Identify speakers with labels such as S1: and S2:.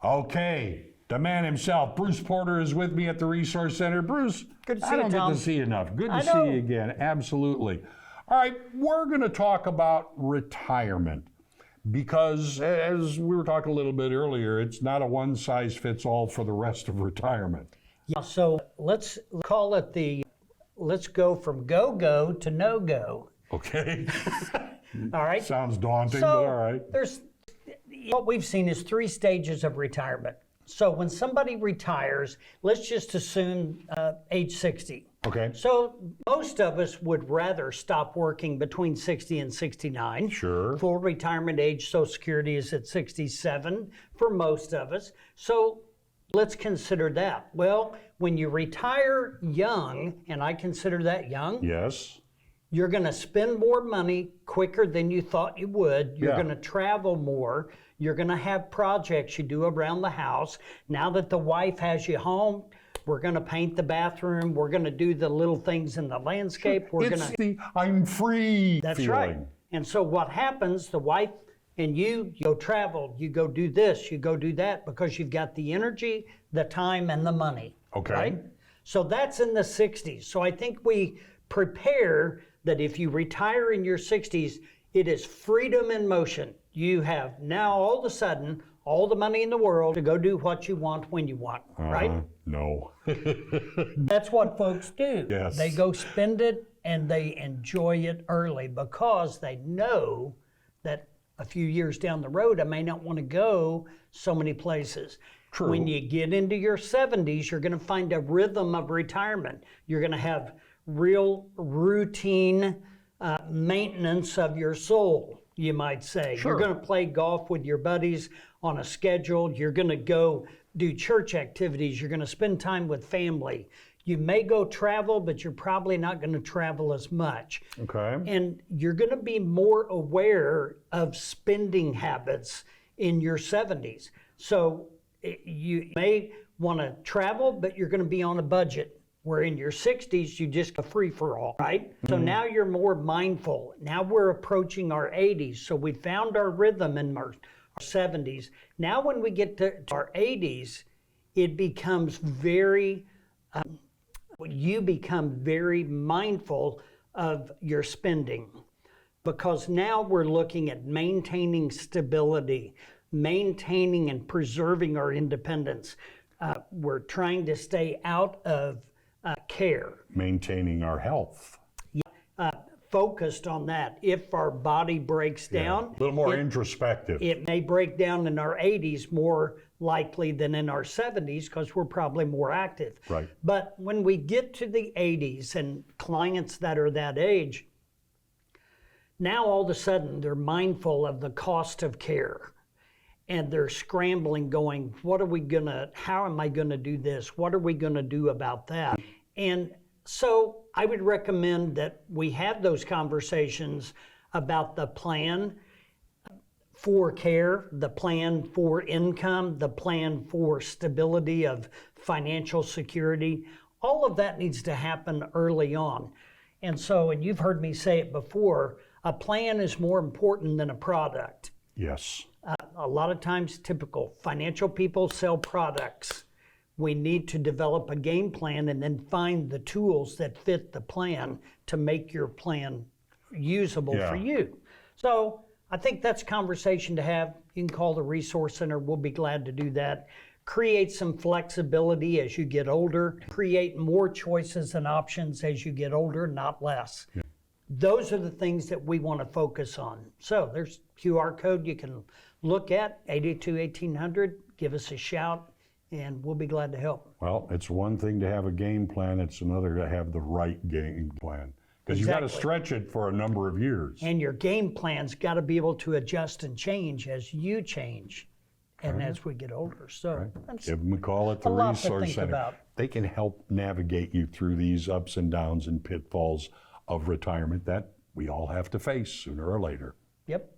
S1: Okay, the man himself, Bruce Porter, is with me at the Resource Center. Bruce,
S2: Good to see
S1: I
S2: you,
S1: don't get
S2: Tom.
S1: to see you enough. Good to
S2: I
S1: see
S2: know.
S1: you again. Absolutely. All right, we're going to talk about retirement because, as we were talking a little bit earlier, it's not a one-size-fits-all for the rest of retirement.
S2: Yeah, so let's call it let's go from go-go to no-go.
S1: Okay?
S2: All right?
S1: Sounds daunting,
S2: So
S1: but all right.
S2: what we've seen is 3 stages of retirement. So when somebody retires, let's just assume age 60.
S1: Okay.
S2: So most of us would rather stop working between 60 and 69.
S1: Sure.
S2: Full retirement age, Social Security is at 67 for most of us. So let's consider that. Well, when you retire young, and I consider that young,
S1: Yes.
S2: you're going to spend more money quicker than you thought you would. You're
S1: Yeah.
S2: going to travel more. You're going to have projects you do around the house. Now that the wife has you home, we're going to paint the bathroom. We're going to do the little things in the landscape.
S1: It's the I'm free
S2: That's
S1: feeling.
S2: right. And so what happens, the wife and you go travel, you go do this, you go do that, because you've got the energy, the time, and the money.
S1: Okay.
S2: Right? So that's in the 60s. So I think we prepare that if you retire in your 60s, it is freedom in motion. You have now all of a sudden all the money in the world to go do what you want when you want, right?
S1: No.
S2: That's what folks do.
S1: Yes.
S2: They go spend it and they enjoy it early because they know that a few years down the road, I may not want to go so many places.
S1: True.
S2: When you get into your 70s, you're going to find a rhythm of retirement. You're going to have real routine maintenance of your soul, you might say.
S1: Sure.
S2: You're going to play golf with your buddies on a schedule. You're going to go do church activities. You're going to spend time with family. You may go travel, but you're probably not going to travel as much.
S1: Okay.
S2: And you're going to be more aware of spending habits in your 70s. So you may want to travel, but you're going to be on a budget. Where in your 60s, you just go free for all, right? So now you're more mindful. Now we're approaching our 80s. So we found our rhythm in our 70s. Now when we get to our 80s, it becomes you become very mindful of your spending, because now we're looking at maintaining stability, maintaining and preserving our independence. We're trying to stay out of care.
S1: Maintaining our health.
S2: Focused on that. If our body breaks down,
S1: A little more introspective.
S2: it may break down in our 80s more likely than in our 70s because we're probably more active.
S1: Right.
S2: But when we get to the 80s and clients that are that age, now all of a sudden they're mindful of the cost of care. And they're scrambling going, how am I gonna do this? What are we gonna do about that? And so I would recommend that we have those conversations about the plan for care, the plan for income, the plan for stability of financial security. All of that needs to happen early on. And so, and you've heard me say it before, a plan is more important than a product.
S1: Yes.
S2: A lot of times, typical financial people sell products. We need to develop a game plan and then find the tools that fit the plan to make your plan usable for you. So I think that's a conversation to have. You can call the Resource Center. We'll be glad to do that. Create some flexibility as you get older. Create more choices and options as you get older, not less. Yeah. Those are the things that we want to focus on. So there's QR code you can look at, 882-1800. Give us a shout, and we'll be glad to help.
S1: Well, it's one thing to have a game plan. It's another to have the right game plan. Because you've got to stretch it for a number of years.
S2: And your game plan's got to be able to adjust and change as you change and as we get older. So that's
S1: Give them a call at the Resource Center. They can help navigate you through these ups and downs and pitfalls of retirement that we all have to face sooner or later.
S2: Yep.